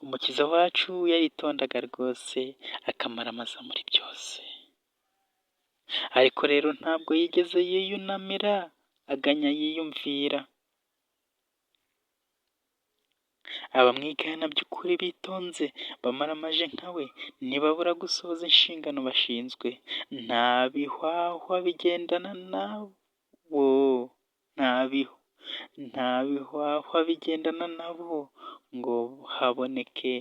Umukiza wacu yaritondaga rwose akamaramaza muri byose, ariko rero ntabwo yigeze yiyunamira aganya yiyumvira. Abamwigana by'ukuri bitonze bamaramaje nka we ntibabura gusohoza inshingano bashinzwe. Nta bihwahwa bigendana nabo, nta bihwahwa bigendana nabo ngo haboneke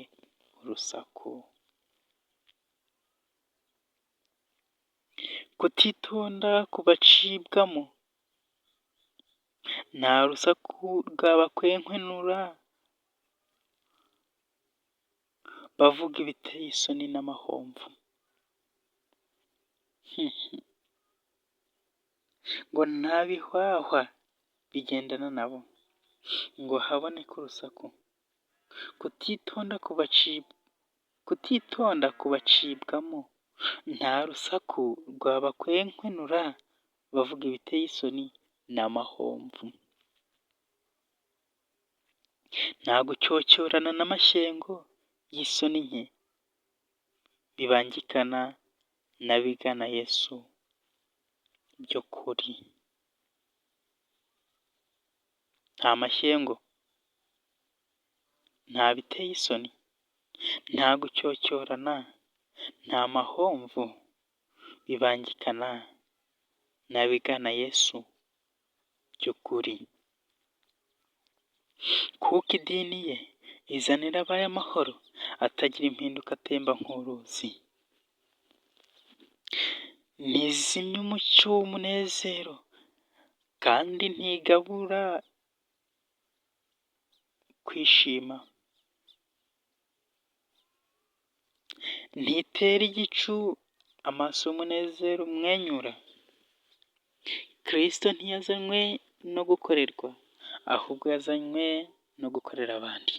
urusaku. Kutitonda kubacibwamo, nta rusaku rwabakwenkwenura bavuga ibiteye isoni n'amahomvu. Ngo nta bihwahwa bigendana nabo ngo haboneke urusaku. Kutitonda kubacibwamo, nta rusaku rwabakwenkwenura bavuga ibiteye isoni n'amahomvu. Nta gucyocyorana n'amashyengo y'isoni nke bibangikana n'abigana Yesu by'ukuri. Nta mashyengo, nta biteye isoni, nta gucyocyorana, nta mahomvu bibangikana n'abigana Yesu by'ukuri. Kuko idini ye izanira abayo amahoro atagira impinduka atemba nk'uruzi. Ntizimya umucyo w'umunezero kandi ntigabura kwishima. Ntitera igicu amaso y'umunezero umwenyura. Kristo ntiyazanywe no gukorerwa, ahubwo yazanywe no gukorera abandi.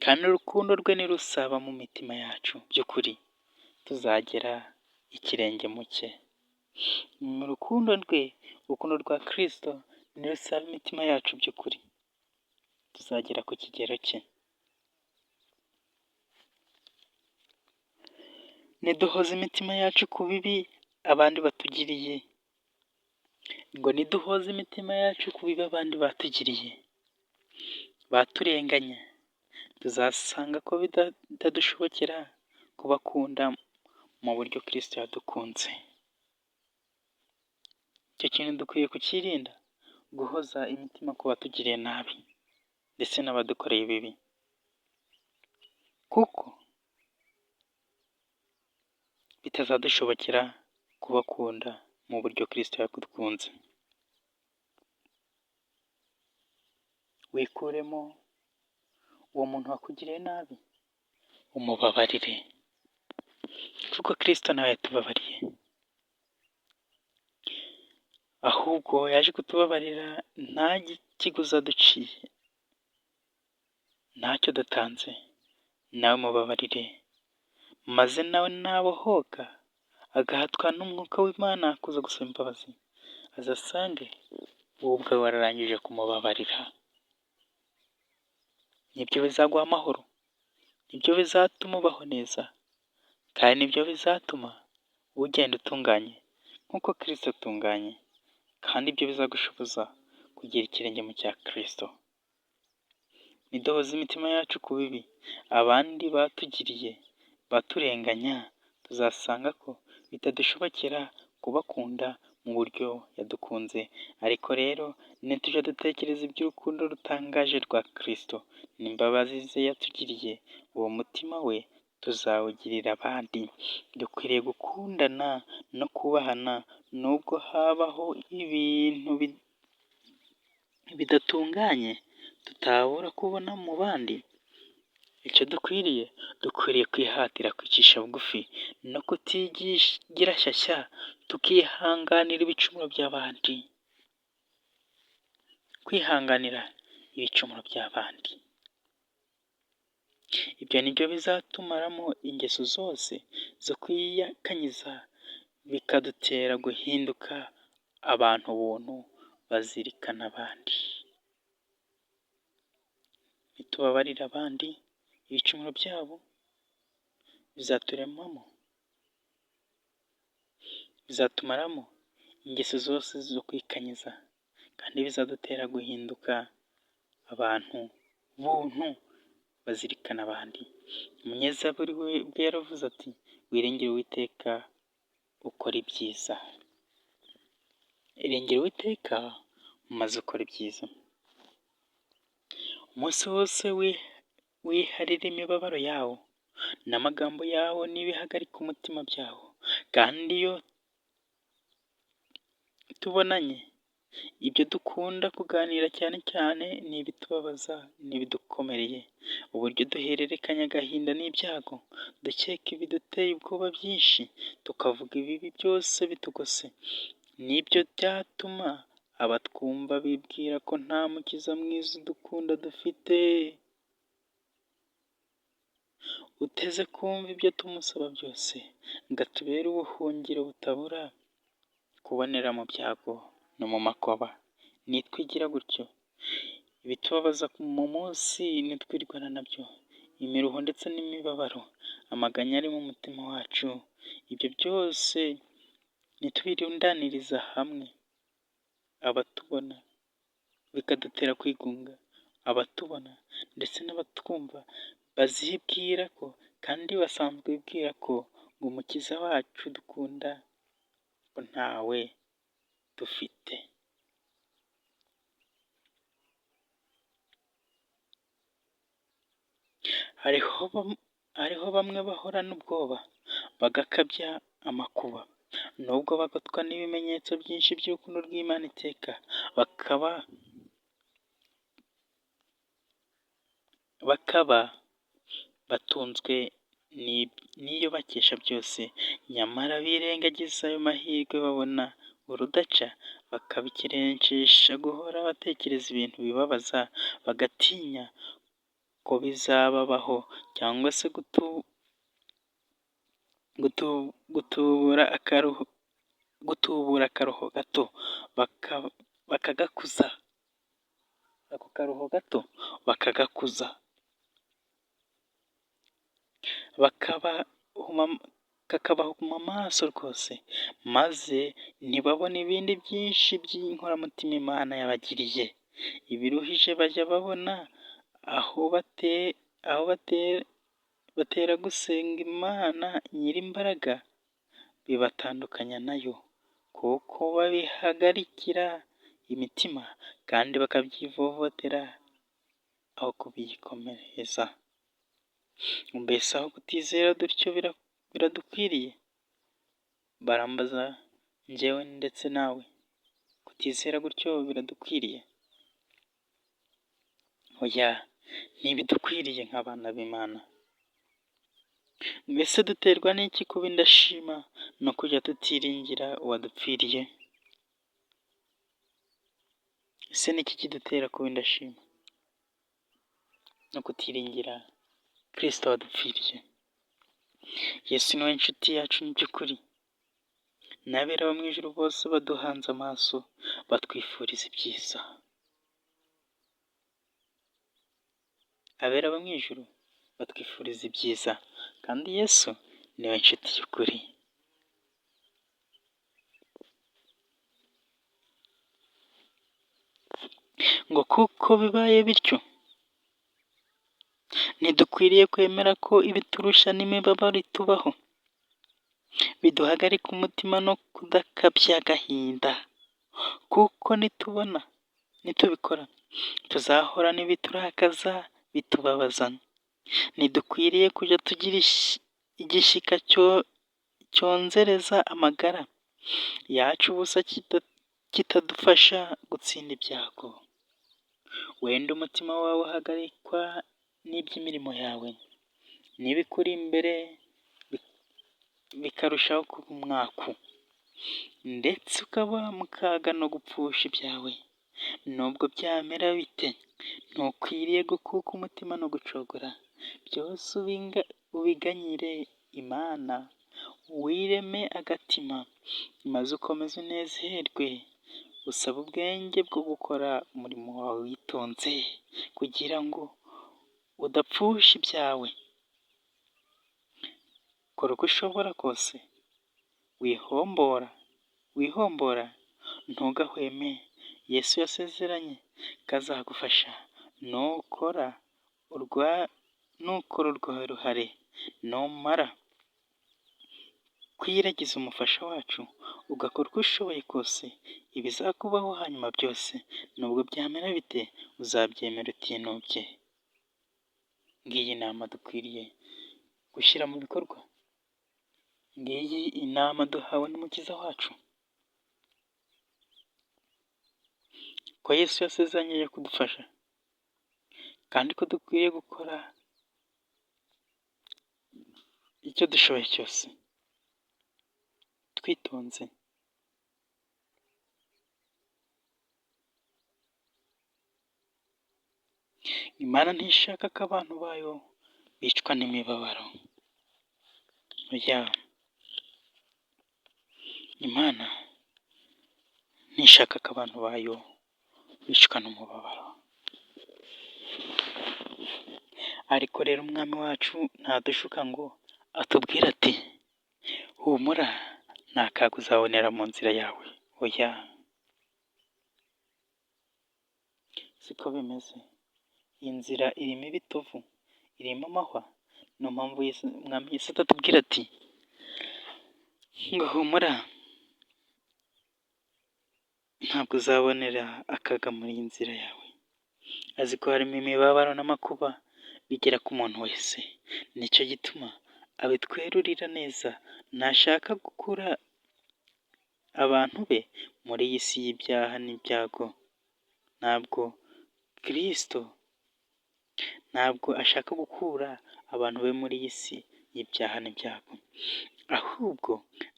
Kandi urukundo rwe nirusaba mu mitima yacu by'ukuri tuzagera ikirenge mu cye. Mu rukundo rwe, urukundo rwa Kristo nirusaba imitima yacu by'ukuri tuzagera ku kigero cye. Niduhoza imitima yacu ku bibi abandi batugiriye, ngo niduhoza imitima yacu ku bibi abandi batugiriye, baturenganya, tuzasanga ko bitadushobokera kubakunda mu buryo Kristo yadukunze. Icyo kintu dukwiye kukirinda, guhoza imitima ku batugiriye nabi ndetse n'abadukoreye ibibi, kuko bitazadushobokera kubakunda mu buryo Kristo yadukunze. Wikuremo uwo muntu wakugiriye nabi, umubabarire kuko Kristo nawe yatubabariye, ahubwo yaje kutubabarira nta kiguzi aduciye, ntacyo dutanze. Nawe mubabarire maze nawe nabohoka agahatwa n'umwuka w'Imana kuza gusaba imbabazi, azasange wowe ubwawe wararangije kumubabarira. Nibyo bizaguha amahoro, nibyo bizatuma ubaho neza, kandi nibyo bizatuma ugenda utunganye nk'uko Kristo atunganye, kandi ibyo bizagushoboza kugira ikirenge mu cya Kristo. Niduhoza imitima yacu ku bibi abandi batugiriye, baturenganya, tuzasanga ko bitadushobokera kubakunda mu buryo yadukunze. Ariko rero nitujya dutekereza iby'urukundo rutangaje rwa Kristo n'imbabazi ze yatugiriye, uwo mutima we tuzawugirira abandi. Dukwiriye gukundana no kubahana nubwo habaho ibintu bidatunganye tutabura kubona mu bandi. Icyo dukwiriye kwihatira kwicisha bugufi no kutigira shyashya, tukihanganira ibicumuro by'abandi. Kwihanganira ibicumuro by'abandi, ibyo ni byo bizatumaramo ingeso zose zo kwiyakanyiza, bikadutera guhinduka abantu buntu bazirikana abandi. Nitubabarira abandi ibicumuro byabo bizaturemamo, bizatumaramo ingeso zose zo kwikanyiza, kandi bizadutera guhinduka abantu buntu bazirikana abandi. Umunyezaburi we ubwe yaravuze ati wiringire Uwiteka ukora ibyiza. Irengera Uwiteka maze ukora ibyiza. Umunsi wose wiharire imibabaro yawo n'amagambo yawo n'ibihagarika umutima byawo, kandi iyo tubonanye ibyo dukunda kuganira cyane cyane ni ibitubabaza n'ibidukomereye, uburyo duhererekanya agahinda n'ibyago, dukeka ibiduteye ubwoba byinshi, tukavuga ibibi byose bitugose. Nibyo byatuma abatwumva bibwira ko nta mukiza mwiza udukunda dufite, uteze kumva ibyo tumusaba byose ngo atubere ubuhungiro butabura kubonera mu byago no mu makuba. Nitwigira gutyo, ibitubabaza mu munsi nitwirwana nabyo, imiruho ndetse n'imibabaro, amaganya ari mu mutima wacu, ibyo byose nitubirundaniriza hamwe, abatubona bikadutera kwigunga, abatubona ndetse n'abatwumva bazibwira ko kandi basanzwe bibwira ko ngo umukiza wacu dukunda ko ntawe dufite. Hariho bamwe bahorana ubwoba bagakabya amakuba, nubwo bagotwa n'ibimenyetso byinshi by'urukundo rw'Imana iteka, bakaba batunzwe n'iyo bakesha byose, nyamara birengagiza ayo mahirwe babona urudaca, bakabikerenshesha guhora batekereza ibintu bibabaza, bagatinya ko bizababaho cyangwa se gutubura akaruho gato bakagakuza, ako karuho gato bakagakuza, kakabahuma amaso rwose, maze ntibabone ibindi byinshi by'inkoramutima Imana yabagiriye. Ibiruhije bajya babona aho batera gusenga Imana nyir'imbaraga bibatandukanya nayo, kuko babihagarikira imitima kandi bakabyivovotera aho kubiyikomereza. Mbese aho kutizera dutyo biradukwiriye? Barambaza njyewe ndetse nawe, kutizera gutyo biradukwiriye? Oya, ntibidukwiriye nk'abana b'Imana. Mbese duterwa n'iki kuba indashima no kujya tutiringira uwadupfiriye? Ese ni iki kidutera kuba indashima no kutiringira Kristo wadupfiriye? Yesu niwe nshuti yacu mu by'ukuri, n'abera bo mu ijuru bose baduhanze amaso batwifuriza ibyiza. Abera bo mu ijuru batwifuriza ibyiza, kandi Yesu niwe nshuti y'ukuri. Ngo kuko bibaye bityo, ntidukwiriye kwemera ko ibiturusha n'imibabaro itubaho biduhagarika umutima no kudakabya agahinda, kuko nitubikora tuzahora n'ibiturakaza bitubabaza. Ntidukwiriye kujya tugira igishyika cyonzereza amagara yacu ubusa kitadufasha gutsinda ibyago. Wenda umutima wawe uhagarikwa n'iby'imirimo yawe, n'ibikuri imbere bikarushaho kuba umwaku, ndetse ukaba mu kaga no gupfusha ibyawe. Nubwo byamera bite, ntukwiriye gukuka umutima no gucogora, byose ubiganyire Imana, wireme agatima, maze ukomeze unezerwe, usabe ubwenge bwo gukora umurimo wawe witonze, kugira ngo udapfusha ibyawe, kora uko ushobora kose, wihombora, ntugahweme. Yesu yasezeranye ko azagufasha, nukora urwawe ruhare, numara kwiragiza umufasha wacu, ugakora uko ushoboye kose, ibizakubaho hanyuma byose, nubwo byamera bite, uzabyemera utinubye. Ngiyi inama dukwiriye gushyira mu bikorwa, ngiyi inama duhawe n'umukiza wacu, ko Yesu yasezeranye kudufasha, kandi ko dukwiriye gukora icyo dushoboye cyose twitonze. Imana ntishaka ko abantu bayo bicwa n'imibabaro. Oya, Imana ntishaka ko abantu bayo bicwa n'umubabaro. Ariko rero umwami wacu ntadushuka ngo atubwire ati humura, nta kaga uzabonera mu nzira yawe. Oya, siko bimeze. Iyi nzira irimo ibitovu, irimo amahwa. Niyo mpamvu umwami Yesu atatubwira ati ngo humura, ntabwo uzabonera akaga muri iyi nzira yawe. Azi ko harimo imibabaro n'amakuba bigera ku muntu wese. Nicyo gituma abitwerurira neza. Ntashaka gukura abantu be muri iyi si y'ibyaha n'ibyago. Ntabwo ashaka gukura abantu be muri iyi si y'ibyaha n'ibyago, ahubwo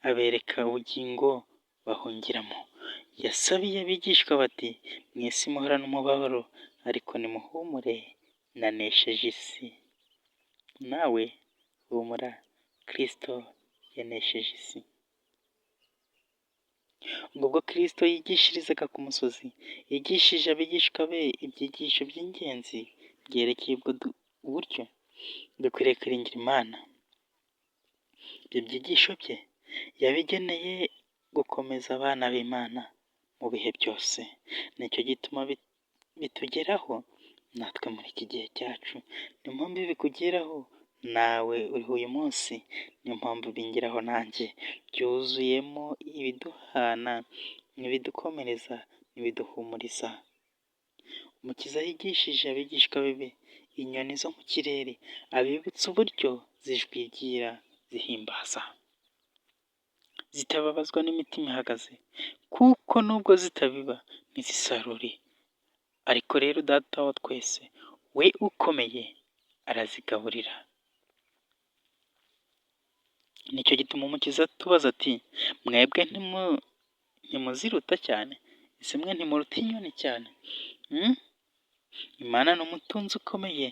abereka ubugingo bahungiramo. Yasabiye abigishwa bati mwese muhorana umubabaro, ariko nimuhumure, nanesheje isi. Nawe humura, Kristo yanesheje isi. Ubwo Kristo yigishirizaga ku musozi, yigishije abigishwa be ibyigisho by'ingenzi byerekeye uburyo dukwiriye kwiringira Imana. Ibyo byigisho bye yabigeneye gukomeza abana b'Imana mu bihe byose. Nicyo gituma bitugeraho natwe muri iki gihe cyacu. Niyo mpamvu bikugeraho nawe uriho uyu munsi, niyo mpamvu bingeraho nanjye. Byuzuyemo ibiduhana, ibidukomereza, ibiduhumuriza. Umukiza yigishije abigishwa be inyoni zo mu kirere, abibutsa uburyo zijwigira zihimbaza, zitababazwa n'imitima ihagaze, kuko nubwo zitabiba ntizisarure, ariko rero Data wa twese we ukomeye arazigaburira. Nicyo gituma umukiza atubaza ati mwebwe ntimuziruta cyane? Ese mwe ntimuruta inyoni cyane? Imana ni umutunzi ukomeye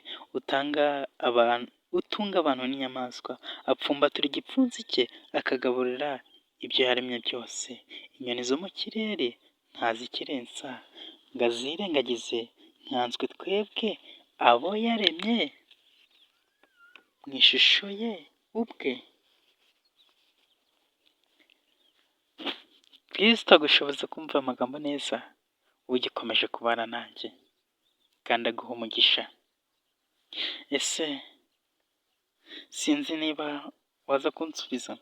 utunga abantu n'inyamaswa, apfumbatura igipfunsi cye akagaburira ibyo yaremye byose. Inyoni zo mu kirere ntazikerensa ngo azirengagize, nkanswe twebwe abo yaremye mu ishusho ye ubwe. Kristo agushoboza kumva amagambo neza, ugikomeje kubana nanjye, kandi aguha umugisha. Ese sinzi niba waza kunsubiza,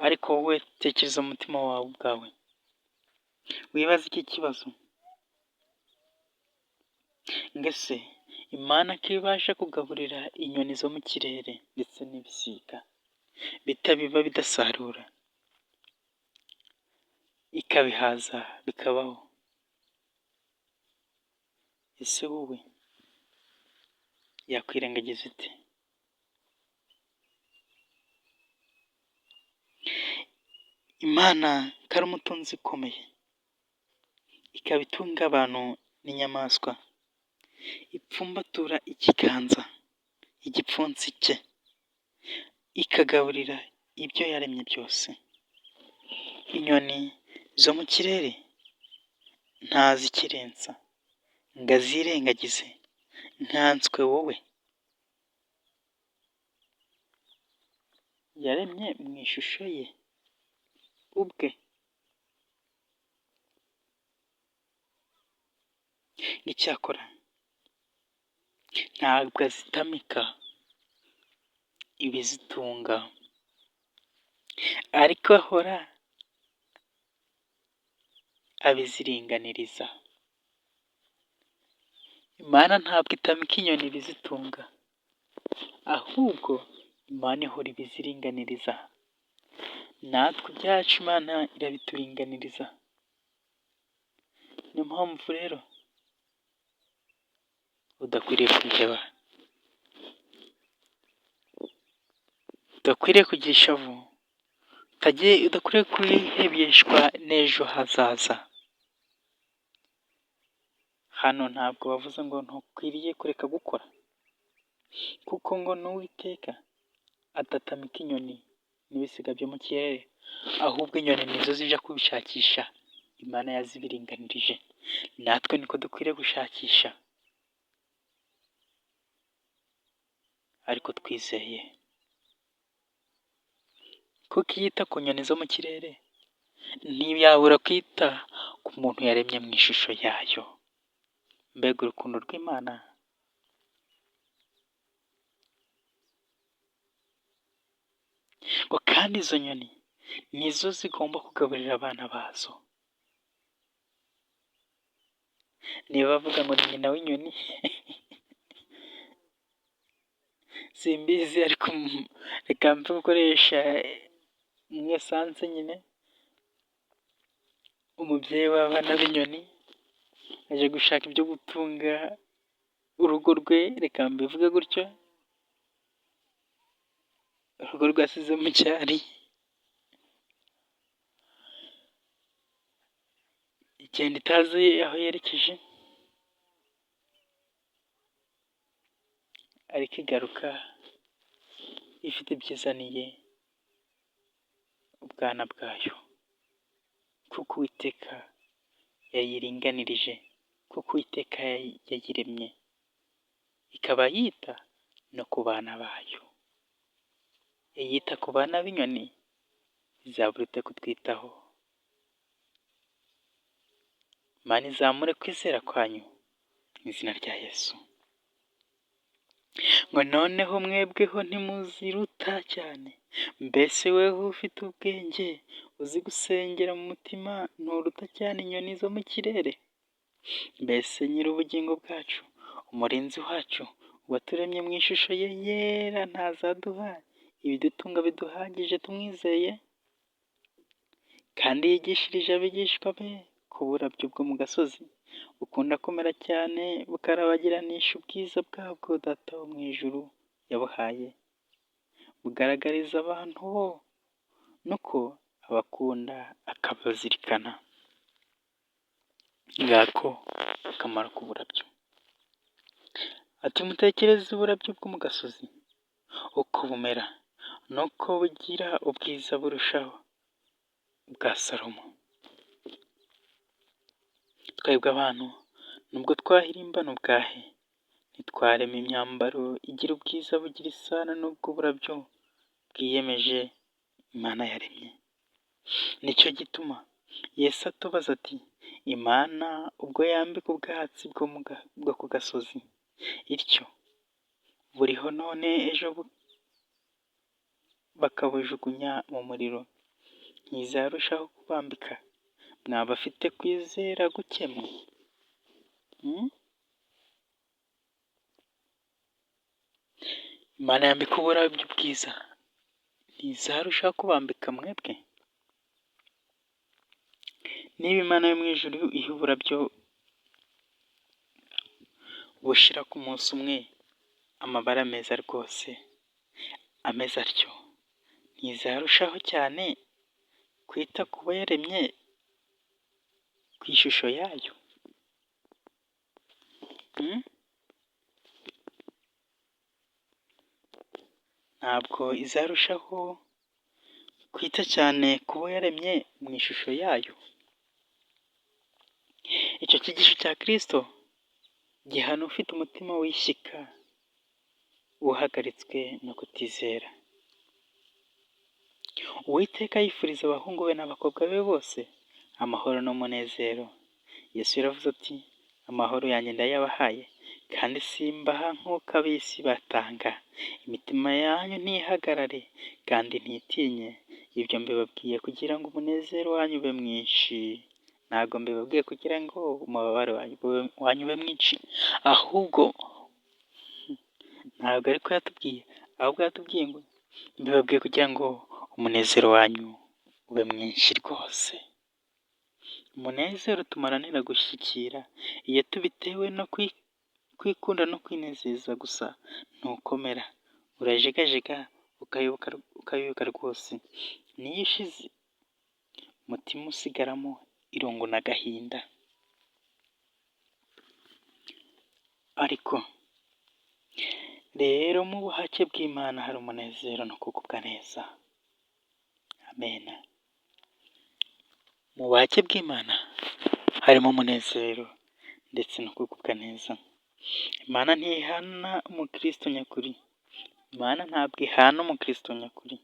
ariko wowe tekereza mu mutima wawe ubwawe, wibaze iki kibazo: ngese Imana ko ibasha kugaburira inyoni zo mu kirere ndetse n'ibisiga, bitabiba bidasarura, ikabihaza bikabaho, ese wowe yakwirengagiza ite? Imana ko ari umutunzi ukomeye, ikaba itunga abantu n'inyamaswa, ipfumbatura ikiganza, igipfunsi cye, ikagaburira ibyo yaremye byose. Inyoni zo mu kirere ntazikerensa ngo azirengagize, nkanswe wowe yaremye mu ishusho ye ubwe. Icyakora ntabwo azitamika ibizitunga, ariko ahora abiziringaniriza. Imana ntabwo itamika inyoni ibizitunga, ahubwo Imana ihora ibiziringaniriza. Natwe ibyacu Imana irabituringaniriza. Niyo mpamvu rero udakwiriye kwiheba, udakwiriye kugira ishavu, udakwiriye kwihebeshwa n'ejo hazaza. Hano ntabwo bavuze ngo ntukwiriye kureka gukora, kuko ngo n'Uwiteka adatamika inyoni n'ibisiga byo mu kirere, ahubwo inyoni nizo zijya kubishakisha, Imana yazibiringanirije. Natwe niko dukwiriye gushakisha, ariko twizeye kuko iyita ku nyoni zo mu kirere ntiyabura kwita ku muntu yaremye mu ishusho yayo. Mbega urukundo rw'Imana! Ngo kandi izo nyoni nizo zigomba kugaburira abana bazo. Niba bavuga ngo ni nyina w'inyoni simbizi, ariko reka mve gukoresha imwe esanse nyine. Umubyeyi w'abana b'inyoni aje gushaka ibyo gutunga urugo rwe, reka mbivuge gutyo, urugo rwasize mu cyari. Igenda itazi aho yerekeje, ariko igaruka ifite ibyizaniye ubwana bwayo, kuko Uwiteka yayiringanirije, kuko Uwiteka yayiremye, ikaba yita no ku bana bayo. Iyita ku bana b'inyoni izabura ite kutwitaho? Imana izamure kwizera kwanyu mu izina rya Yesu. Ngo noneho mwebweho ntimuziruta cyane, mbese weho ufite ubwenge uzi gusengera mu mutima, nturuta cyane inyoni zo mu kirere? Mbese nyir'ubugingo bwacu, umurinzi wacu, waturemye mu ishusho ye yera, ntazaduha ibidutunga biduhagije tumwizeye? Kandi yigishirije abigishwa be ku burabyo bwo mu gasozi bukunda kumera cyane bukarabagiranisha ubwiza bwabwo Data wo mu ijuru yabuhaye, bugaragariza abantu bo nuko abakunda akabazirikana. Ngako akamaro k'uburabyo. Ati mutekereze uburabyo bwo mu gasozi uko bumera, nuko bugira ubwiza burushaho bwa Salomo. Twebwe abantu nubwo twahirimbana ubwahe, ntitwarema imyambaro igira ubwiza bugira isano n'ubwo burabyo bwiyemeje Imana yaremye. Nicyo gituma Yesu atubaza ati, Imana ubwo yambika ubwatsi bwo ku gasozi ityo buriho none ejo bakabujugunya mu muriro, ntizarushaho kubambika mwa bafite kwizera guke mwe? Imana yambika uburabyo bwiza, ntizarushaho kubambika mwebwe? Niba Imana yo mu ijuru iha uburabyo bushira ku munsi umwe amabara meza rwose ameze atyo, ntizarushaho cyane kwita ku bo yaremye ku ishusho yayo? Ntabwo izarushaho kwita cyane ku bo yaremye mu ishusho yayo? Icyo cyigisho cya Kristo gihana ufite umutima wishyika, uhagaritswe no kutizera. Uwiteka yifuriza abahungu be n'abakobwa be bose amahoro n'umunezero. Yesu yaravuze ati, amahoro yanjye ndayabahaye, kandi simbaha nk'uko ab'isi batanga. Imitima yanyu ntihagarare kandi ntitinye. Ibyo mbibabwiye kugira ngo umunezero wanyu ube mwinshi. Ntabwo mbibabwiye kugira ngo umubabaro wanyu ube mwinshi, ahubwo ntabwo ariko yatubwiye, ahubwo yatubwiye ngo mbibabwiye kugira ngo umunezero wanyu ube mwinshi rwose. Umunezero tumaranira gushyikira iyo tubitewe no kwikunda no kwinezeza gusa ntukomera, urajegajega ukayoyoka rwose. Niyo ushize umutima usigaramo irungu n'agahinda. Ariko rero mu buhake bw'Imana hari umunezero no kugubwa neza. Amen. Mu buhake bw'Imana harimo umunezero ndetse no kugubwa neza. Imana ntihana umukristo nyakuri. Imana ntabwo ihana umukristo nyakuri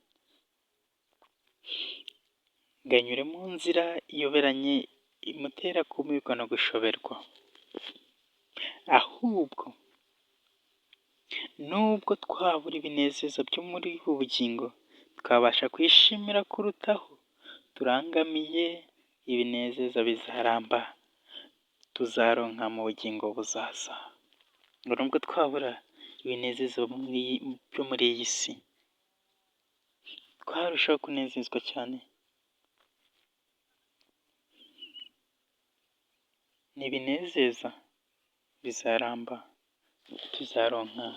ngo anyure mu nzira iyoberanye imutera kumirwa no gushoberwa. Ahubwo nubwo twabura ibinezeza byo muri ubu bugingo, twabasha kwishimira kurutaho turangamiye ibinezeza bizaramba tuzaronka mu bugingo buzaza. Ngo nubwo twabura ibinezeza byo muri iyi si, twarushaho kunezezwa cyane n'ibinezeza bizaramba tuzaronka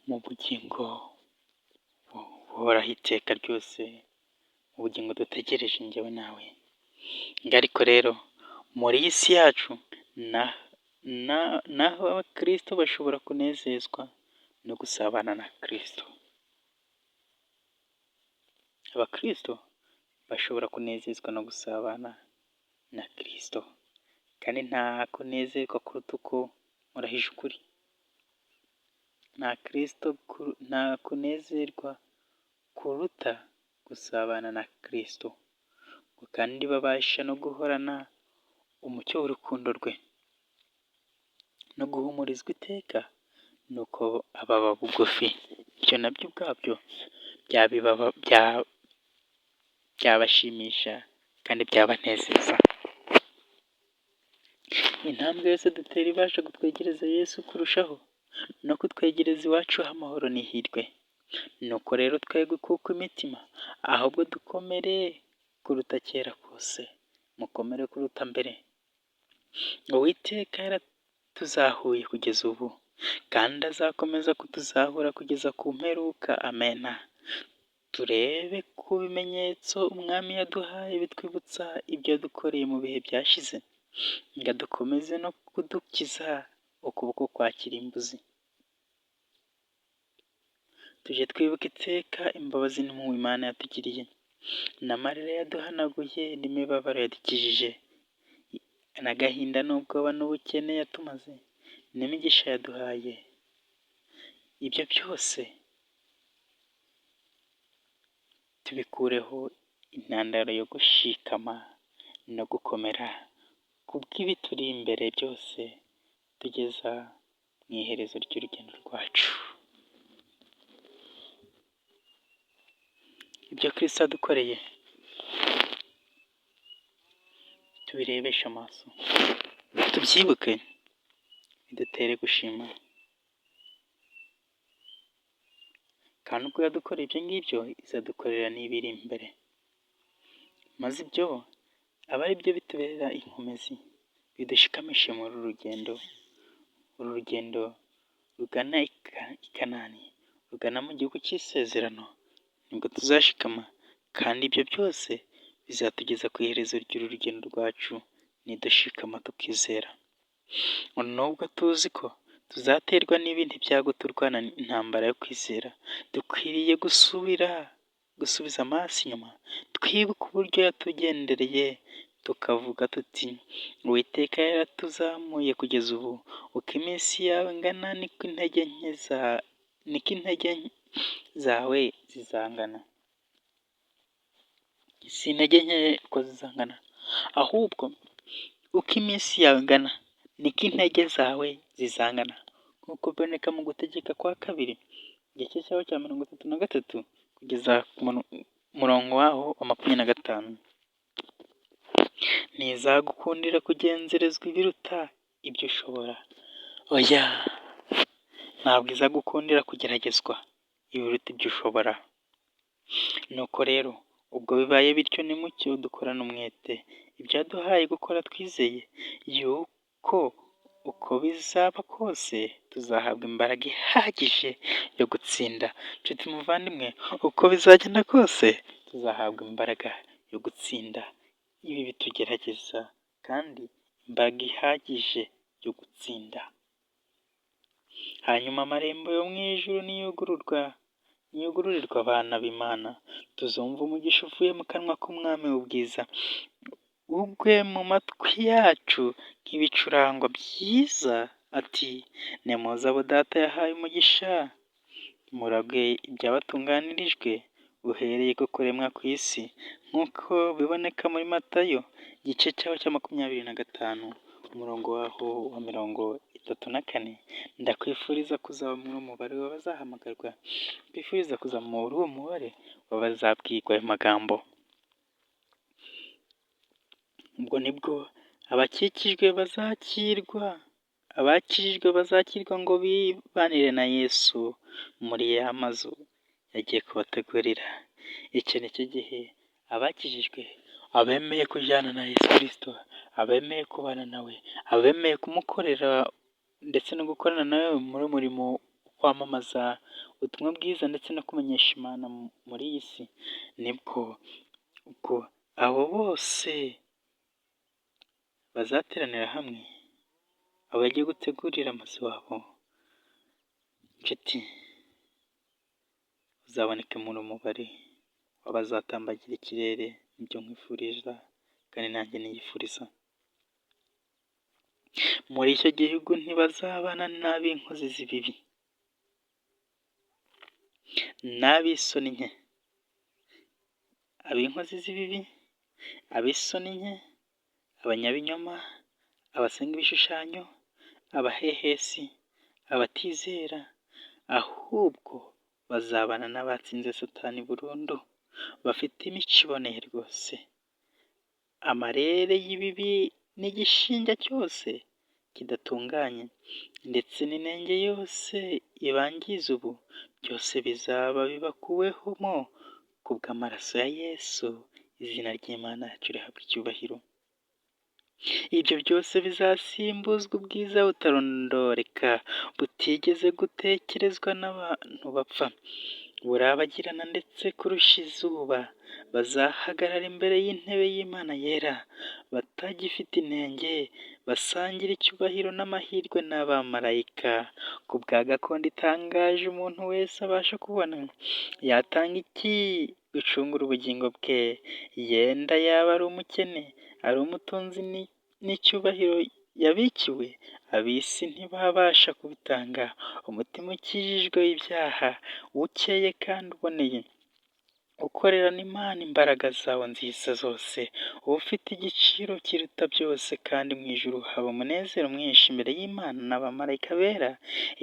mu bugingo buhoraho iteka ryose, mu bugingo dutegereje njyewe nawe. Ariko rero muri iyi si yacu naho abakristo bashobora kunezezwa no gusabana na Kristo. Abakristo bashobora kunezezwa no gusabana na Kristo, kandi nta kunezerwa kuruta uko murahije ukuri. Nta kunezerwa kuruta gusabana na Kristo, ngo kandi babasha no guhorana umucyo w'urukundo rwe no guhumurizwa iteka nuko ababa bugufi. Ibyo nabyo ubwabyo byabashimisha kandi byabanezeza. Intambwe yose dutera ibasha kutwegereza Yesu kurushaho no kutwegereza iwacu h'amahoro n'ihirwe. Nuko rero twebwe kuko imitima, ahubwo dukomere kuruta kera kose, mukomere kuruta mbere. Uwiteka yaratuzahuye kugeza ubu, kandi azakomeza kutuzahura kugeza ku mperuka. Amen. Turebe ku bimenyetso umwami yaduhaye bitwibutsa ibyo yadukoreye mu bihe byashize, ngo adukomeze no kudukiza ukuboko kwa kirimbuzi. Tujye twibuka iteka imbabazi n'impuhwe Imana yatugiriye, n'amarira yaduhanaguye n'imibabaro yadukijije, n'agahinda n'ubwoba n'ubukene yatumaze, n'imigisha yaduhaye. Ibyo byose tubikureho intandaro yo gushikama no gukomera kubw'ibituri imbere byose tugeza mu iherezo ry'urugendo rwacu. Ibyo Kristo yadukoreye tubirebeshe amaso, tubyibuke, bidutere gushima. Kandi ubwo yadukoreye ibyo ngibyo, izadukorera n'ibiri imbere, maze ibyo aba ari byo bitubera inkomezi, bidushikamishe muri uru rugendo rugana i Kanani, rugana mu gihugu cy'isezerano. Nibwo tuzashikama, kandi ibyo byose bizatugeza ku iherezo ry'uru rugendo rwacu nidushikama tukizera. Nubwo tuzi ko tuzaterwa n'ibindi byago turwana intambara yo kwizera, dukwiriye gusubiza amaso inyuma, twibuka uburyo yatugendereye tukavuga tuti Uwiteka yaratuzamuye kugeza ubu, uko iminsi yawe ingana niko intege zawe zizangana. Si intege nke ko zizangana, ahubwo uko iminsi yawe ingana niko intege zawe zizangana, nk'uko biboneka mu Gutegeka kwa kabiri igice cyaho cya 33 kugeza ku murongo waho wa 25. Ntizagukundira kugenzerezwa ibiruta ibyo ushobora, oya, ntabwo izagukundira kugeragezwa ibiruta ibyo ushobora. Nuko rero ubwo bibaye bityo, nimucyo dukorane umwete ibyo yaduhaye gukora, twizeye yuko uko bizaba kose tuzahabwa imbaraga ihagije yo gutsinda. Nshuti muvandimwe, uko bizagenda kose tuzahabwa imbaraga yo gutsinda ibi bitugerageza, kandi imbaraga ihagije yo gutsinda. Hanyuma amarembo yo mu ijuru niyugururirwa abana b'Imana, tuzumva umugisha uvuye mu kanwa k'Umwami w'ubwiza ugwe mu matwi yacu nk'ibicurango byiza, ati nimuze abo data yahaye umugisha, muragwe ibyabatunganirijwe uhereye ku kuremwa kw'isi, nk'uko biboneka muri Matayo igice cyaho cya 25 umurongo waho wa 34. Ndakwifuriza kuzaba muri uwo mubare w'abazahamagarwa, twifuriza kuzaba muri uwo mubare w'abazabwirwa ayo magambo. Ubwo nibwo abakijijwe bazakirwa ngo bibanire na Yesu muri ya mazu yagiye kubategurira. Icyo ni cyo gihe abakijijwe, abemeye kujyana na Yesu Kristo, abemeye kubana nawe, abemeye kumukorera ndetse no gukorana nawe muri murimo wo kwamamaza ubutumwa bwiza ndetse no kumenyesha Imana muri iyi si, nibwo ubwo abo bose bazateranira hamwe, abo bagiye gutegurira amazu wabo. Nshuti, uzaboneke muri umubare w'abazatambagira ikirere, nibyo nkwifuriza kandi nanjye niyifuriza. Muri icyo gihugu ntibazabana n'ab'inkozi z'ibibi, n'ab'isoni nke. Ab'inkozi z'ibibi, ab'isoni nke, abanyabinyoma, abasenga ibishushanyo, abahehesi, abatizera, ahubwo bazabana n'abatsinze Satani burundu, bafite imico iboneye rwose. Amarere y'ibibi n'igishinja cyose kidatunganye ndetse n'inenge yose ibangiza ubu, byose bizaba bibakuwemo kubw'amaraso ya Yesu. Izina ry'Imana yacu rihabwa icyubahiro. Ibyo byose bizasimbuzwa ubwiza butarondoreka, butigeze gutekerezwa n'abantu bapfa, burabagirana ndetse kurusha izuba. Bazahagarara imbere y'intebe y'Imana yera, batagifite inenge, basangira icyubahiro n'amahirwe n'abamarayika. Ku bwa gakondo itangaje umuntu wese abasha kubona, yatanga iki gucungura ubugingo bwe? Yenda yaba ari umukene, ari umutunzi, n'icyubahiro yabikiwe, ab'isi ntibabasha kubitanga. Umutima ukijijwe ibyaha, ukeye kandi uboneye, ukorerana Imana imbaraga zawo nziza zose, ufite igiciro kiruta byose, kandi mu ijuru haba umunezero mwinshi imbere y'Imana n'abamarayika bera.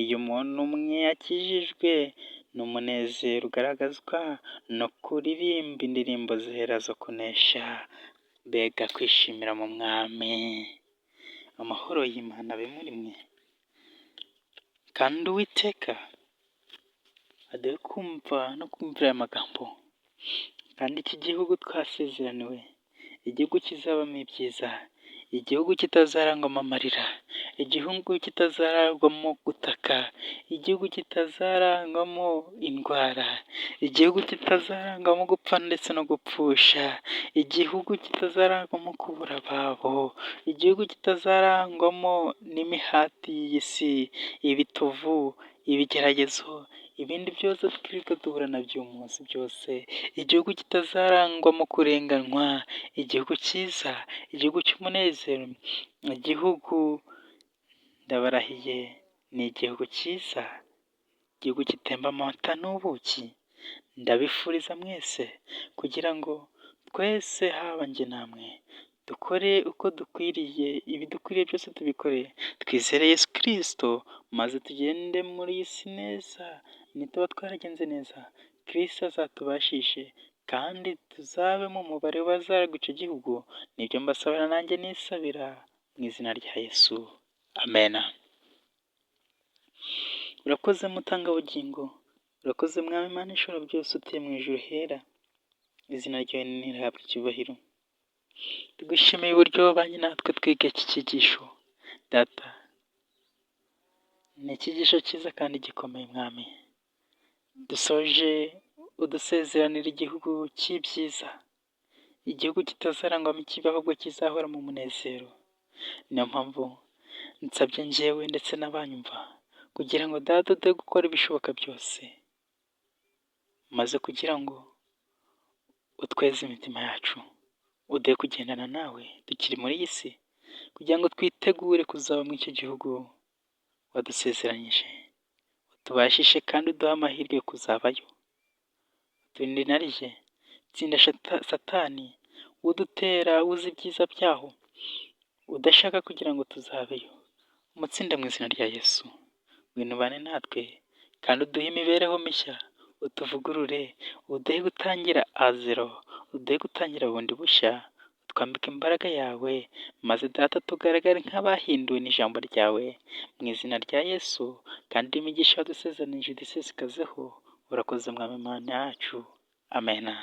Iyo umuntu umwe yakijijwe, n'umunezero ugaragazwa no kuririmba indirimbo zera zo kunesha, mbega kwishimira mu Mwami. Amahoro y'Imana abe muri mwe, kandi Uwiteka aduhe kumva no kumvira aya magambo. Kandi iki gihugu twasezeraniwe, igihugu kizabamo ibyiza, igihugu kitazarangwamo amarira, igihugu kitazarangwamo gutaka, igihugu kitazarangwamo indwara, igihugu kitazarangwamo gupfa ndetse no gupfusha, igihugu kitazarangwamo kubura ababo, igihugu kitazarangwamo n'imihati y'isi, ibitovu, ibigeragezo, n'ibindi byose twirirwa duhura nabyo uyu munsi byose, igihugu kitazarangwa mu kurenganywa, igihugu cyiza, igihugu cy'umunezero, igihugu ndabarahiye ni igihugu cyiza, igihugu gitemba amata n'ubuki. Ndabifuriza mwese kugira ngo twese haba njye namwe dukore uko dukwiriye, ibidukwiriye byose tubikore twizere Yesu Kristo, maze tugende muri iyi si neza. Nituba twaragenze neza Kristo azatubashishe kandi tuzabe mu mubare w'abazaragwa icyo gihugu. Nibyo mbasabira nanjye nisabira mu izina rya Yesu, amena. Urakoze mutangabugingo, urakoze mwami Imana ishobora byose, utuye mu ijuru hera, izina ryawe nirihabwe icyubahiro. Tugushimiye uburyo wabanye natwe twiga iki cyigisho data, ni icyigisho cyiza kandi gikomeye mwami. Dusoje udusezeranira igihugu cy'ibyiza, igihugu kitazarangwamo ikibi ahubwo kizahora mu munezero. Niyo mpamvu nsabye njyewe ndetse n'abanyumva kugira ngo data ude gukora ibishoboka byose, maze kugira ngo utweze imitima yacu, ude kugendana nawe tukiri muri iyi si, kugira ngo twitegure kuzaba muri icyo gihugu wadusezeranyije. Utubashishe kandi uduhe amahirwe yo kuzabayo. Turinde inarijye, tsinda satani udutera uzi ibyiza byaho, udashaka kugira ngo tuzabeyo. Umutsinde mu izina rya Yesu. Ngwino ubane natwe kandi uduhe imibereho mishya, utuvugurure, uduhe gutangira azero, uduhe gutangira bundi bushya, twambike imbaraga yawe, maze data tugaragare nk'abahinduwe n'ijambo ryawe, mu izina rya Yesu. Kandi imigisha wadusezeranyije udusesekazeho. Urakoze mwami Mana yacu, amena.